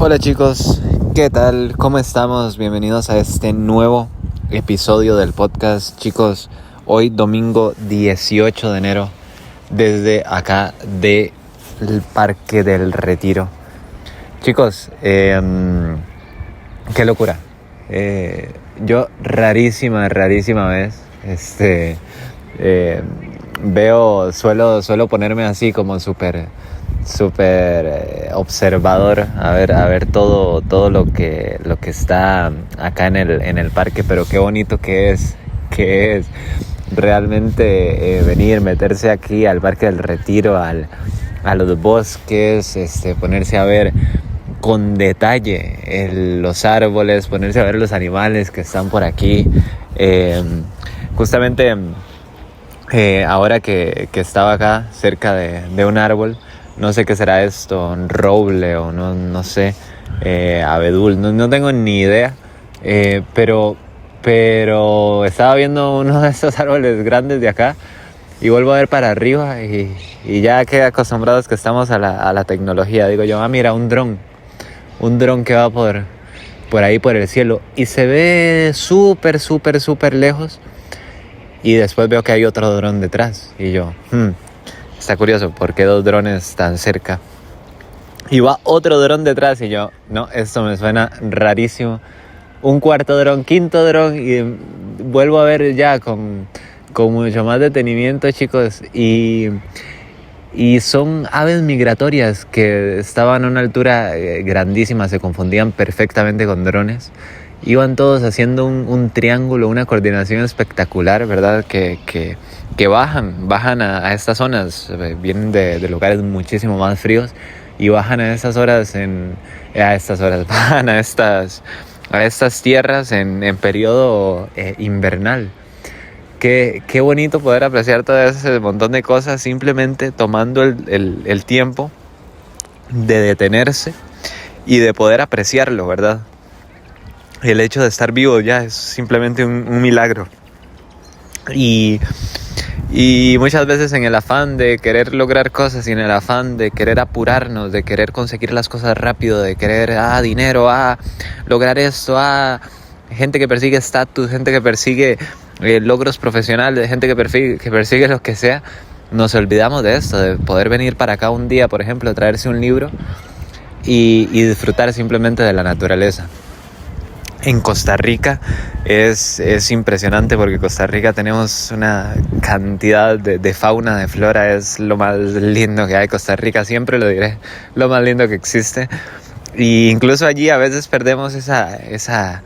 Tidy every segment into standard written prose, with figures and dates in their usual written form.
Hola chicos, ¿qué tal? ¿Cómo estamos? Bienvenidos a este nuevo episodio del podcast. Chicos, hoy domingo 18 de enero, desde acá del Parque del Retiro. Chicos, qué locura. Yo rarísima vez, suelo ponerme así como súper observador a ver todo lo que está acá en el parque, pero qué bonito que es realmente meterse aquí al Parque del Retiro, a los bosques, ponerse a ver con detalle los árboles, ponerse a ver los animales que están por aquí. Justamente ahora que estaba acá cerca de un árbol, no sé qué será esto, un roble o no sé, abedul, no tengo ni idea, pero estaba viendo uno de estos árboles grandes de acá y vuelvo a ver para arriba y ya que acostumbrados que estamos a la tecnología, digo yo, mira, un dron que va por ahí por el cielo y se ve súper lejos, y después veo que hay otro dron detrás y yo, está curioso, ¿por qué dos drones tan cerca? Y va otro dron detrás y yo, no, esto me suena rarísimo. Un cuarto dron, quinto dron, y vuelvo a ver ya con mucho más detenimiento, chicos. Y son aves migratorias que estaban a una altura grandísima, se confundían perfectamente con drones. Iban todos haciendo un triángulo, una coordinación espectacular, ¿verdad? Que bajan a estas zonas, vienen de lugares muchísimo más fríos y bajan a estas horas, bajan a estas tierras en periodo invernal. Qué bonito poder apreciar todo ese montón de cosas simplemente tomando el tiempo de detenerse y de poder apreciarlo, ¿verdad? El hecho de estar vivo ya es simplemente un milagro. Y muchas veces en el afán de querer lograr cosas y en el afán de querer apurarnos, de querer conseguir las cosas rápido, de querer dinero, lograr esto, gente que persigue estatus, gente que persigue logros profesionales, gente que persigue lo que sea, nos olvidamos de esto, de poder venir para acá un día, por ejemplo, traerse un libro y disfrutar simplemente de la naturaleza. En Costa Rica es impresionante porque Costa Rica tenemos una cantidad de fauna, de flora, es lo más lindo que hay. Costa Rica, siempre lo diré, lo más lindo que existe. Y incluso allí a veces perdemos esa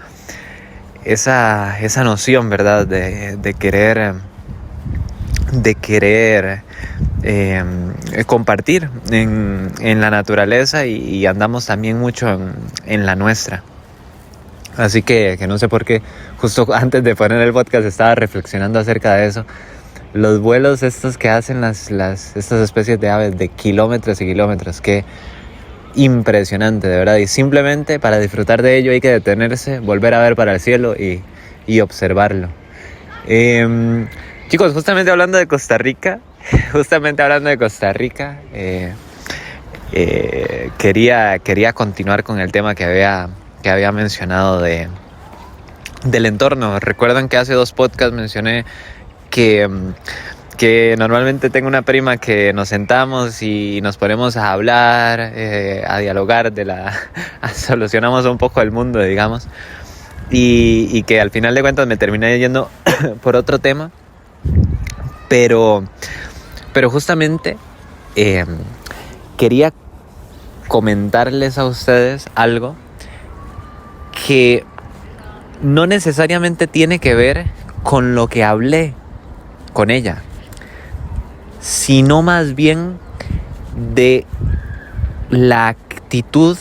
noción, ¿verdad? De querer compartir en la naturaleza y andamos también mucho en la nuestra. Así que no sé por qué, justo antes de poner el podcast estaba reflexionando acerca de eso. Los vuelos estos que hacen estas especies de aves de kilómetros y kilómetros, qué impresionante, de verdad. Y simplemente para disfrutar de ello hay que detenerse, volver a ver para el cielo y observarlo. Chicos, justamente hablando de Costa Rica, quería continuar con el tema que había mencionado del entorno. Recuerdan que hace 2 podcasts mencioné que normalmente tengo una prima que nos sentamos y nos ponemos a hablar, a dialogar solucionamos un poco el mundo, digamos, y que al final de cuentas me terminé yendo por otro tema, pero justamente quería comentarles a ustedes algo que no necesariamente tiene que ver con lo que hablé con ella, sino más bien de la actitud,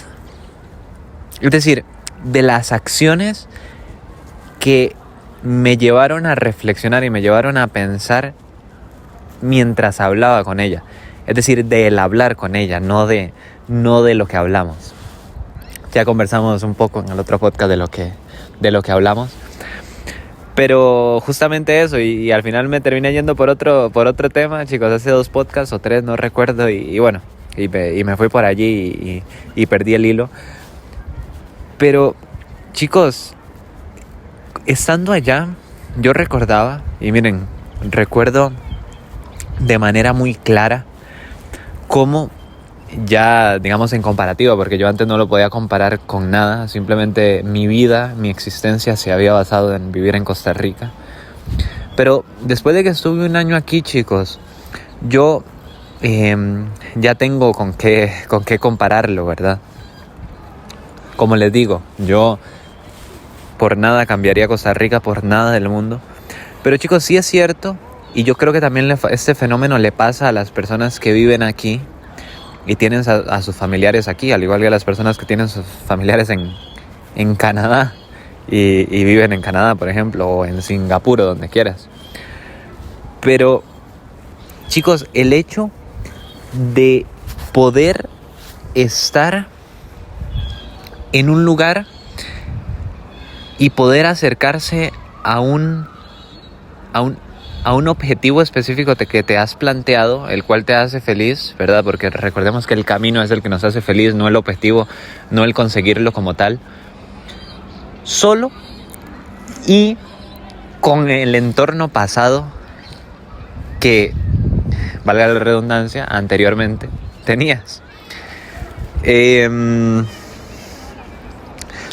es decir, de las acciones que me llevaron a reflexionar y me llevaron a pensar mientras hablaba con ella. Es decir, del hablar con ella, no de lo que hablamos. Ya conversamos un poco en el otro podcast de lo que hablamos. Pero justamente eso, y al final me terminé yendo por otro tema, chicos, hace 2 podcasts o 3, no recuerdo, y bueno, y me fui por allí y perdí el hilo. Pero, chicos, estando allá, yo recordaba, y miren, recuerdo de manera muy clara cómo ya, digamos, en comparativa, porque yo antes no lo podía comparar con nada, simplemente mi vida, mi existencia se había basado en vivir en Costa Rica. Pero después de que estuve un año aquí, chicos, yo ya tengo con qué compararlo, ¿verdad? Como les digo, yo por nada cambiaría Costa Rica, por nada del mundo. Pero chicos, sí es cierto, y yo creo que también este fenómeno le pasa a las personas que viven aquí y tienen a sus familiares aquí, al igual que a las personas que tienen sus familiares en Canadá y viven en Canadá, por ejemplo, o en Singapur o donde quieras. Pero, chicos, el hecho de poder estar en un lugar y poder acercarse a un objetivo específico que te has planteado, el cual te hace feliz, ¿verdad? Porque recordemos que el camino es el que nos hace feliz, no el objetivo, no el conseguirlo como tal. Solo y con el entorno pasado que, valga la redundancia, anteriormente tenías.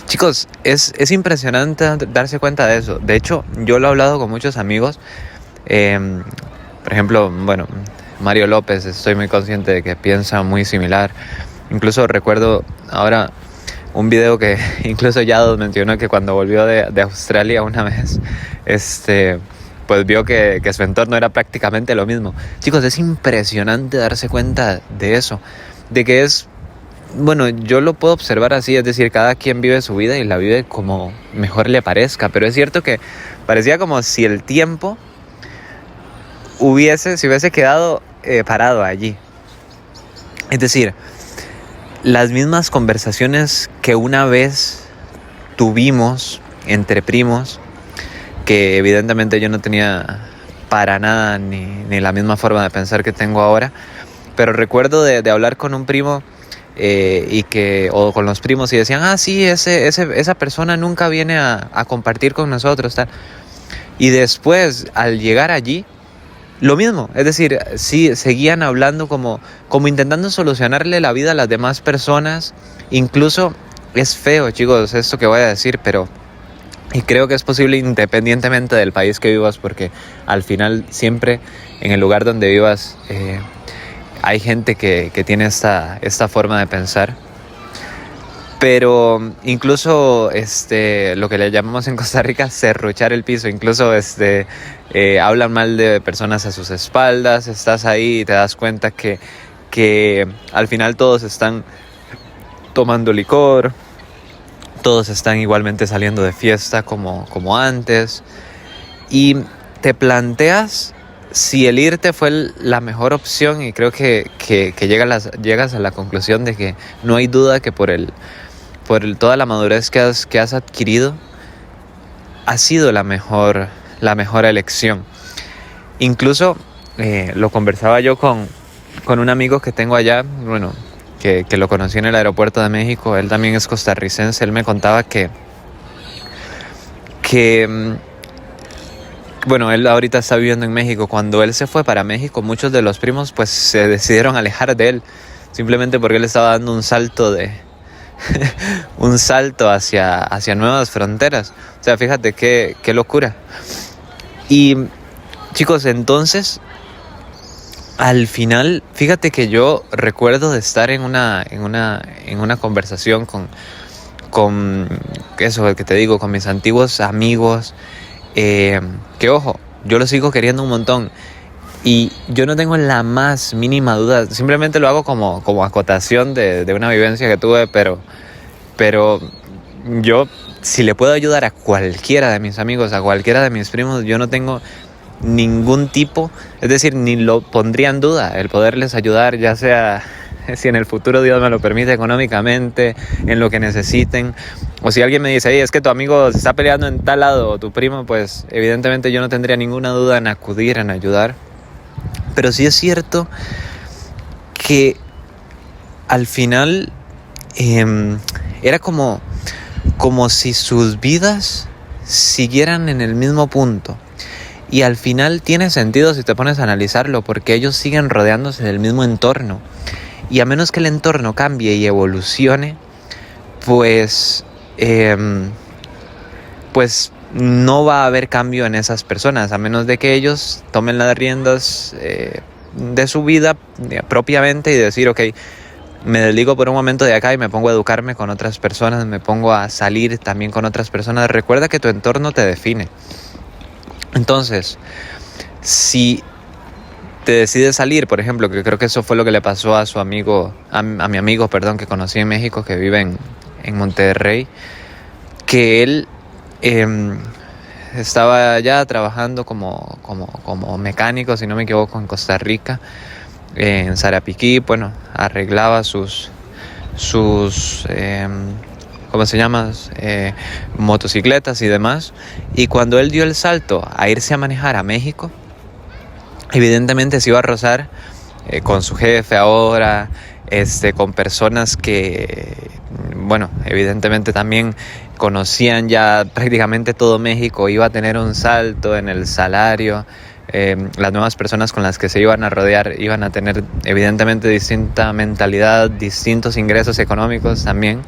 Chicos, es impresionante darse cuenta de eso. De hecho, yo lo he hablado con muchos amigos. Por ejemplo, bueno, Mario López, estoy muy consciente de que piensa muy similar. Incluso recuerdo ahora un video que incluso Yados mencionó, que cuando volvió de Australia una vez, pues vio que su entorno era prácticamente lo mismo. Chicos, es impresionante darse cuenta de eso, de que bueno, yo lo puedo observar así, es decir, cada quien vive su vida y la vive como mejor le parezca, pero es cierto que parecía como si el tiempo se hubiese quedado parado allí. Es decir, las mismas conversaciones que una vez tuvimos entre primos, que evidentemente yo no tenía para nada ni la misma forma de pensar que tengo ahora, pero recuerdo de hablar con un primo o con los primos, y decían, sí, esa persona nunca viene a compartir con nosotros, tal. Y después, al llegar allí, lo mismo, es decir, sí, seguían hablando como intentando solucionarle la vida a las demás personas. Incluso es feo, chicos, esto que voy a decir, y creo que es posible independientemente del país que vivas, porque al final siempre en el lugar donde vivas hay gente que tiene esta forma de pensar. Pero incluso lo que le llamamos en Costa Rica serruchar el piso, incluso hablan mal de personas a sus espaldas. Estás ahí y te das cuenta que al final todos están tomando licor, todos están igualmente saliendo de fiesta como antes, y te planteas si el irte fue la mejor opción, y creo que llegas a la conclusión de que no hay duda que por toda la madurez que has adquirido, ha sido la mejor elección. Incluso lo conversaba yo con un amigo que tengo allá, bueno, que lo conocí en el aeropuerto de México. Él también es costarricense. Él me contaba que bueno, él ahorita está viviendo en México. Cuando él se fue para México, muchos de los primos pues se decidieron alejar de él, simplemente porque él estaba dando un salto hacia nuevas fronteras. O sea, fíjate qué locura. Y chicos, entonces al final, fíjate que yo recuerdo de estar en una conversación con eso que te digo, con mis antiguos amigos, que ojo, yo los sigo queriendo un montón. Y yo no tengo la más mínima duda, simplemente lo hago como acotación de una vivencia que tuve, pero yo, si le puedo ayudar a cualquiera de mis amigos, a cualquiera de mis primos, yo no tengo ningún tipo, es decir, ni lo pondría en duda el poderles ayudar, ya sea si en el futuro Dios me lo permite económicamente, en lo que necesiten, o si alguien me dice, hey, es que tu amigo se está peleando en tal lado, o tu primo, pues evidentemente yo no tendría ninguna duda en acudir, en ayudar. Pero sí es cierto que al final era como como si sus vidas siguieran en el mismo punto. Y al final tiene sentido si te pones a analizarlo, porque ellos siguen rodeándose del mismo entorno. Y a menos que el entorno cambie y evolucione, pues no va a haber cambio en esas personas, a menos de que ellos tomen las riendas de su vida propiamente y decir, ok, me desligo por un momento de acá y me pongo a educarme con otras personas, me pongo a salir también con otras personas. Recuerda que tu entorno te define. Entonces, si te decides salir, por ejemplo, que creo que eso fue lo que le pasó a su amigo, a mi amigo, perdón, que conocí en México, que vive en Monterrey, que él estaba ya trabajando como mecánico, si no me equivoco, en Costa Rica, en Sarapiquí. Bueno, arreglaba sus ¿cómo se llama? Motocicletas y demás. Y cuando él dio el salto a irse a manejar a México, evidentemente se iba a rozar con su jefe ahora, con personas que, bueno, evidentemente también conocían ya prácticamente todo México. Iba a tener un salto en el salario. Las nuevas personas con las que se iban a rodear iban a tener evidentemente distinta mentalidad, distintos ingresos económicos también.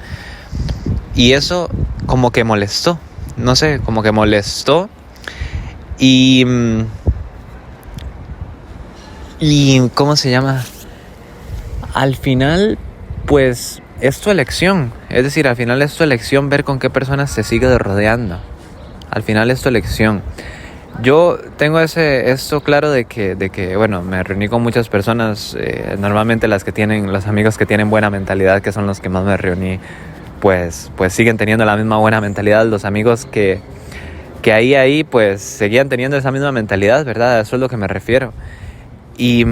Y eso como que molestó, no sé, como que molestó. Y ¿cómo se llama? Al final, pues es tu elección. Es decir, al final es tu elección ver con qué personas te sigues rodeando. Al final es tu elección. Yo tengo esto claro de que bueno, me reuní con muchas personas, normalmente los amigos que tienen buena mentalidad, que son los que más me reuní, pues siguen teniendo la misma buena mentalidad. Los amigos que ahí pues seguían teniendo esa misma mentalidad, ¿verdad? A eso es lo que me refiero. Y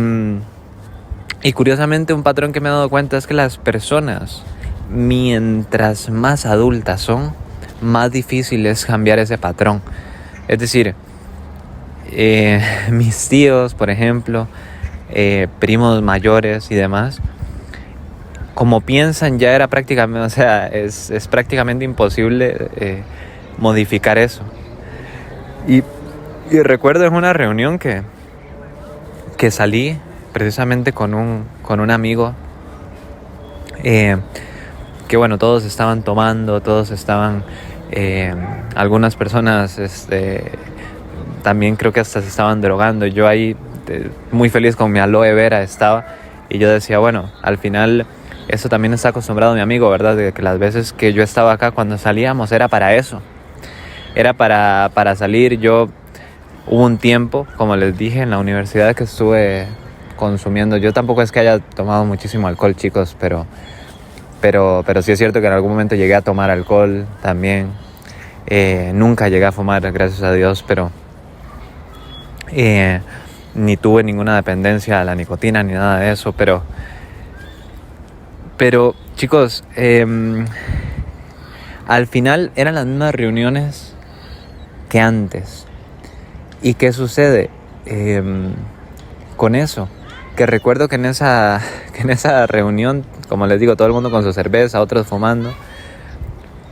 curiosamente un patrón que me he dado cuenta es que las personas, mientras más adultas son, más difícil es cambiar ese patrón. Es decir, mis tíos, por ejemplo, primos mayores y demás, como piensan ya era prácticamente, o sea, es prácticamente imposible modificar eso. Y recuerdo en una reunión que salí precisamente con un amigo, que bueno, todos estaban tomando, todos estaban, algunas personas también creo que hasta se estaban drogando. Yo ahí muy feliz con mi aloe vera estaba, y yo decía, bueno, al final eso también está acostumbrado mi amigo, ¿verdad? De que las veces que yo estaba acá cuando salíamos era para eso, era para salir. Hubo un tiempo, como les dije, en la universidad que estuve consumiendo. Yo tampoco es que haya tomado muchísimo alcohol, chicos, pero sí es cierto que en algún momento llegué a tomar alcohol también. Nunca llegué a fumar, gracias a Dios, pero ni tuve ninguna dependencia a la nicotina ni nada de eso. Pero chicos, al final eran las mismas reuniones que antes. ¿Y qué sucede con eso? Que recuerdo que en esa reunión, como les digo, todo el mundo con su cerveza, otros fumando,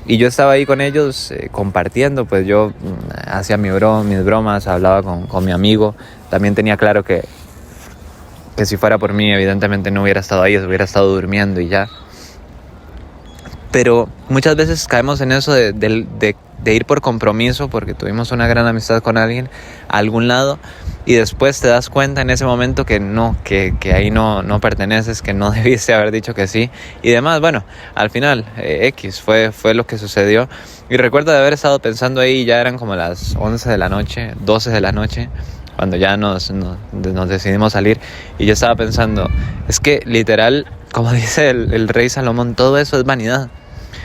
y yo estaba ahí con ellos compartiendo. Pues yo hacía mis bromas, hablaba con mi amigo. También tenía claro que si fuera por mí, evidentemente no hubiera estado ahí, hubiera estado durmiendo y ya. Pero muchas veces caemos en eso de ir por compromiso, porque tuvimos una gran amistad con alguien a algún lado, y después te das cuenta en ese momento que no, que ahí no perteneces, que no debiste haber dicho que sí y demás. Bueno, al final X fue lo que sucedió. Y recuerdo de haber estado pensando ahí, ya eran como las 11 de la noche, 12 de la noche, cuando ya nos decidimos salir, y yo estaba pensando, es que literal, como dice el rey Salomón, todo eso es vanidad.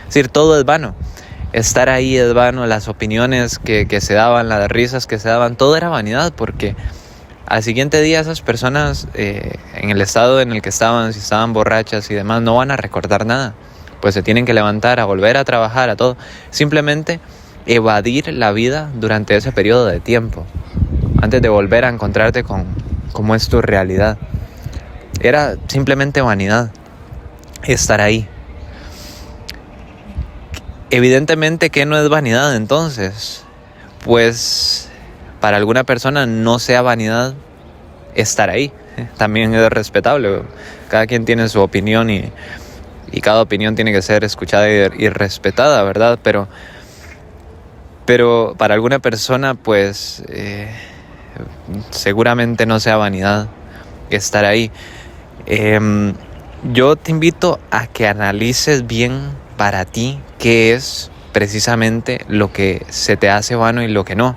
Es decir, todo es vano. Estar ahí es vano, las opiniones que se daban, las risas que se daban, todo era vanidad, porque al siguiente día esas personas, en el estado en el que estaban, si estaban borrachas y demás, no van a recordar nada. Pues se tienen que levantar, a volver a trabajar, a todo. Simplemente evadir la vida durante ese periodo de tiempo, antes de volver a encontrarte con cómo es tu realidad. Era simplemente vanidad estar ahí. Evidentemente, ¿qué no es vanidad entonces? Pues para alguna persona no sea vanidad estar ahí. También es respetable. Cada quien tiene su opinión y cada opinión tiene que ser escuchada y respetada, ¿verdad? Pero para alguna persona, pues seguramente no sea vanidad estar ahí. Yo te invito a que analices bien para ti qué es precisamente lo que se te hace vano y lo que no.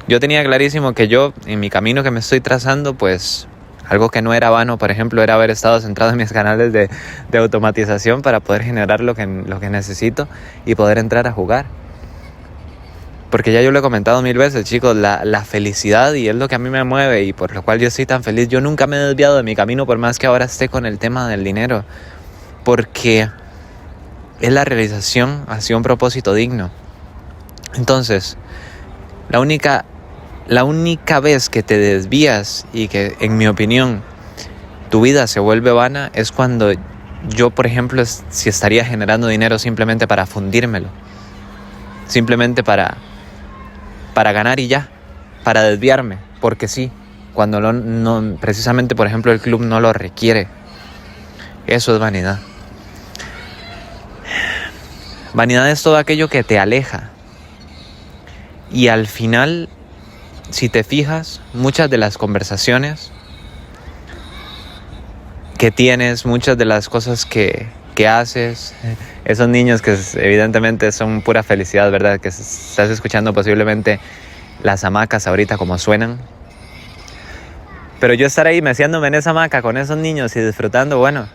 Yo tenía clarísimo que yo, en mi camino que me estoy trazando, pues algo que no era vano, por ejemplo, era haber estado centrado en mis canales de automatización para poder generar lo que necesito y poder entrar a jugar. Porque ya yo lo he comentado 1000 veces, chicos, la felicidad, y es lo que a mí me mueve y por lo cual yo estoy tan feliz. Yo nunca me he desviado de mi camino, por más que ahora esté con el tema del dinero, porque es la realización hacia un propósito digno. Entonces, la única vez que te desvías y que, en mi opinión, tu vida se vuelve vana es cuando yo, por ejemplo, si estaría generando dinero simplemente para fundírmelo, simplemente para ganar y ya, para desviarme, porque sí, cuando no, precisamente, por ejemplo, el club no lo requiere. Eso es vanidad. Vanidad es todo aquello que te aleja. Y al final, si te fijas, muchas de las conversaciones que tienes, muchas de las cosas que haces, esos niños que evidentemente son pura felicidad, ¿verdad? Que estás escuchando posiblemente las hamacas ahorita como suenan. Pero yo estar ahí meciéndome en esa hamaca con esos niños y disfrutando, bueno,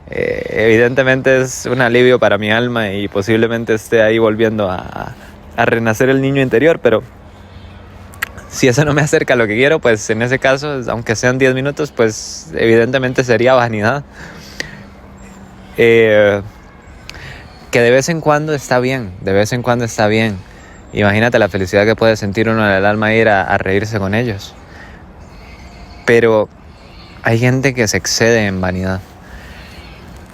evidentemente es un alivio para mi alma y posiblemente esté ahí volviendo a renacer el niño interior, pero si eso no me acerca a lo que quiero, pues en ese caso, aunque sean 10 minutos, pues evidentemente sería vanidad. Que de vez en cuando está bien, Imagínate la felicidad que puede sentir uno en el alma ir a reírse con ellos. Pero hay gente que se excede en vanidad.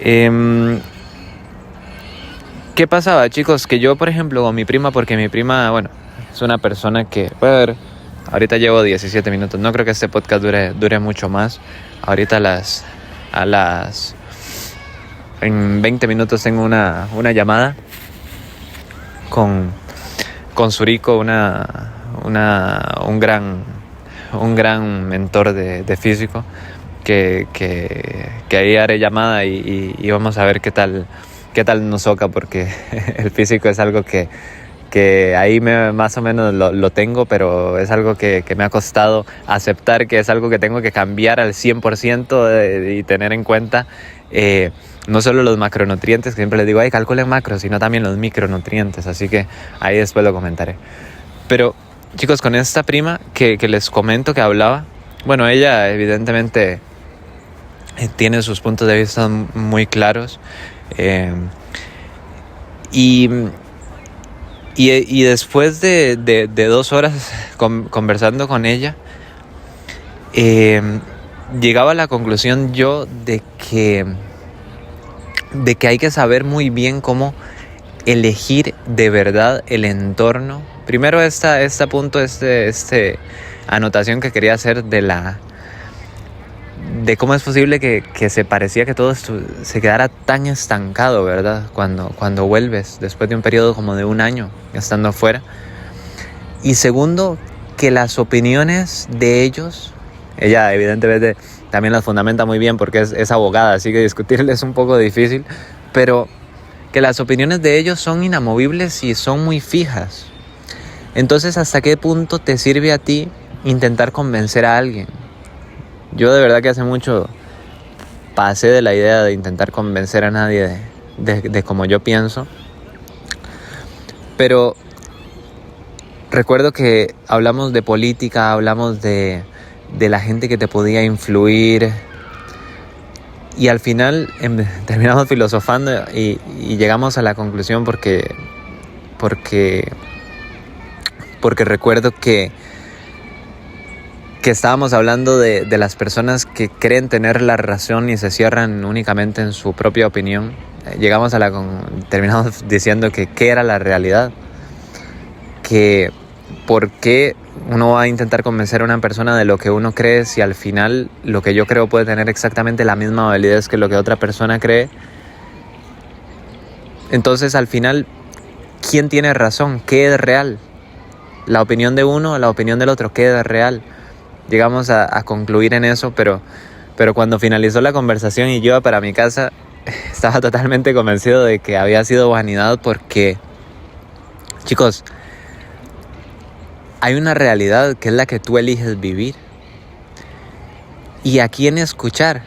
¿Qué pasaba, chicos? Que yo, por ejemplo, con mi prima, porque mi prima, bueno, es una persona que, a ver, ahorita llevo 17 minutos, no creo que este podcast dure mucho más. Ahorita en 20 minutos tengo una llamada con Zurico, un gran mentor de físico, que ahí haré llamada y vamos a ver qué tal nos toca, porque el físico es algo que ahí más o menos lo tengo, pero es algo que me ha costado aceptar, que es algo que tengo que cambiar al 100% y tener en cuenta. No solo los macronutrientes, que siempre les digo, calculen macros, sino también los micronutrientes, así que ahí después lo comentaré. Pero chicos, con esta prima que les comento que hablaba, bueno, ella evidentemente tiene sus puntos de vista muy claros, y después de 2 horas conversando con ella, llegaba a la conclusión yo de que hay que saber muy bien cómo elegir de verdad el entorno. Primero esta anotación que quería hacer de cómo es posible que se parecía que todo esto se quedara tan estancado, ¿verdad? Cuando vuelves después de un periodo como de 1 año estando afuera. Y segundo, que las opiniones de ellos, ella evidentemente también las fundamenta muy bien porque es abogada, así que discutirle es un poco difícil, pero que las opiniones de ellos son inamovibles y son muy fijas. Entonces, ¿hasta qué punto te sirve a ti intentar convencer a alguien? Yo de verdad que hace mucho pasé de la idea de intentar convencer a nadie de cómo yo pienso, pero recuerdo que hablamos de política, hablamos de la gente que te podía influir, y al final terminamos filosofando y llegamos a la conclusión porque recuerdo que estábamos hablando de las personas que creen tener la razón y se cierran únicamente en su propia opinión, terminamos diciendo que qué era la realidad, que por qué uno va a intentar convencer a una persona de lo que uno cree si al final lo que yo creo puede tener exactamente la misma validez que lo que otra persona cree. Entonces al final, ¿quién tiene razón? ¿Qué es real? ¿La opinión de uno o la opinión del otro? ¿Qué es real? Llegamos a concluir en eso, pero cuando finalizó la conversación y yo iba para mi casa, estaba totalmente convencido de que había sido vanidad porque, chicos, hay una realidad que es la que tú eliges vivir. ¿Y a quién escuchar?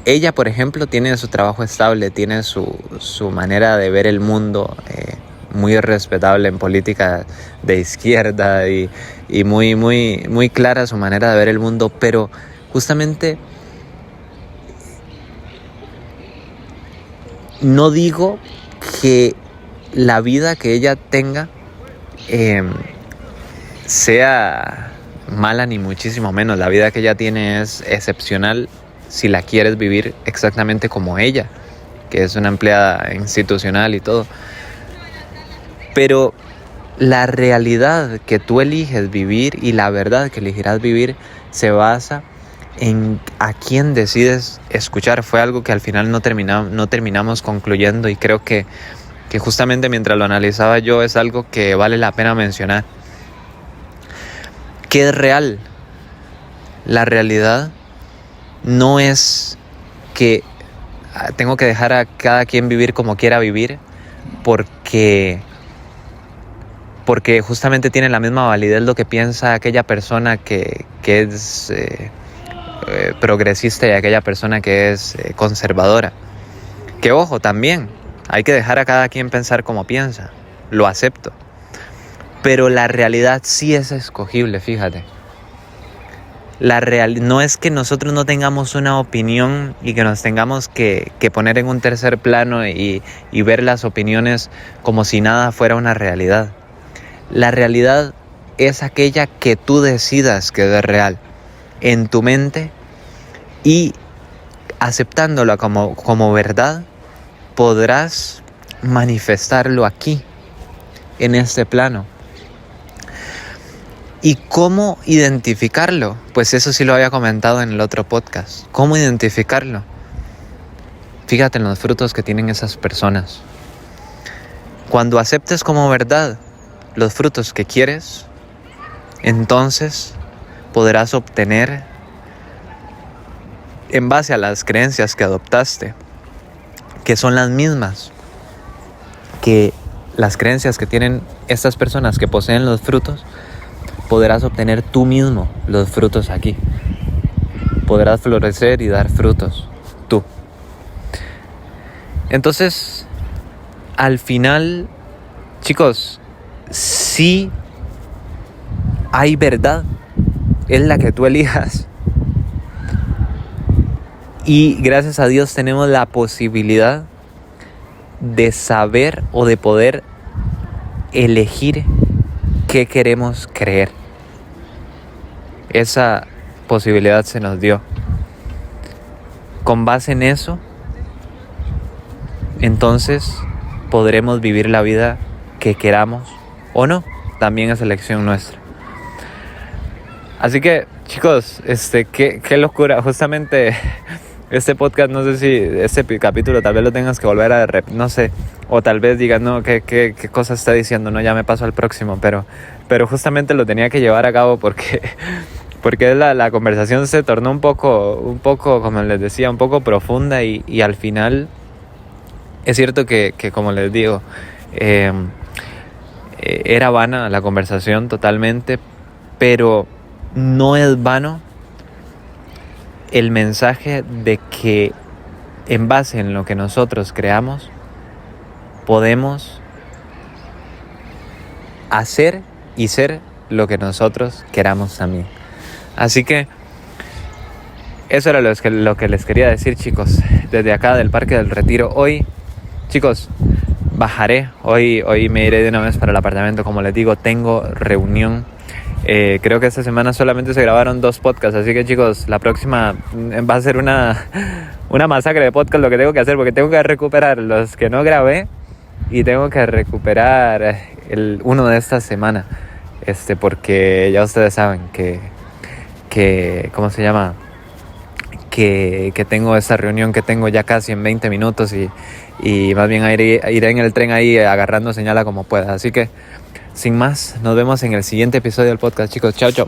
Ella, por ejemplo, tiene su trabajo estable, tiene su manera de ver el mundo muy respetable en política de izquierda y muy, muy, muy clara su manera de ver el mundo, pero justamente no digo que la vida que ella tenga sea mala ni muchísimo menos. La vida que ella tiene es excepcional si la quieres vivir exactamente como ella, que es una empleada institucional y todo. Pero la realidad que tú eliges vivir y la verdad que elegirás vivir se basa en a quién decides escuchar. Fue algo que al final no terminamos concluyendo y creo que justamente mientras lo analizaba yo es algo que vale la pena mencionar. ¿Qué es real? La realidad no es que tengo que dejar a cada quien vivir como quiera vivir porque justamente tiene la misma validez lo que piensa aquella persona que es progresista y aquella persona que es conservadora. Que ojo, también hay que dejar a cada quien pensar como piensa, lo acepto. Pero la realidad sí es escogible, fíjate. No es que nosotros no tengamos una opinión y que nos tengamos que poner en un tercer plano y ver las opiniones como si nada fuera una realidad. La realidad es aquella que tú decidas que es real en tu mente y aceptándola como verdad podrás manifestarlo aquí, en este plano. ¿Y cómo identificarlo? Pues eso sí lo había comentado en el otro podcast. ¿Cómo identificarlo? Fíjate en los frutos que tienen esas personas. Cuando aceptes como verdad los frutos que quieres, entonces podrás obtener, en base a las creencias que adoptaste, que son las mismas que las creencias que tienen estas personas que poseen los frutos, podrás obtener tú mismo los frutos aquí. Podrás florecer y dar frutos tú. Entonces, al final, chicos, sí hay verdad, es la que tú elijas. Y gracias a Dios tenemos la posibilidad de saber o de poder elegir qué queremos creer. Esa posibilidad se nos dio. Con base en eso, entonces podremos vivir la vida que queramos o no. También es elección nuestra. Así que, chicos, qué locura. Justamente este podcast, no sé si este capítulo tal vez lo tengas que volver a no sé, o tal vez digas, no, qué cosa está diciendo, no, ya me paso al próximo, pero justamente lo tenía que llevar a cabo porque la conversación se tornó un poco, como les decía, un poco profunda y al final es cierto que como les digo, era vana la conversación totalmente, pero no es vano el mensaje de que en base en lo que nosotros creamos podemos hacer y ser lo que nosotros queramos también. Así que eso era lo que les quería decir, chicos, desde acá del Parque del Retiro. Hoy, chicos, bajaré, hoy me iré de una vez para el apartamento. Como les digo, tengo reunión Creo que esta semana solamente se grabaron 2 podcasts, así que chicos, la próxima va a ser una masacre de podcast lo que tengo que hacer, porque tengo que recuperar los que no grabé y tengo que recuperar uno de esta semana, porque ya ustedes saben que ¿cómo se llama? Que tengo esa reunión que tengo ya casi en 20 minutos y más bien iré en el tren ahí agarrando señal a como pueda. Así que, sin más, nos vemos en el siguiente episodio del podcast, chicos. Chao, chao.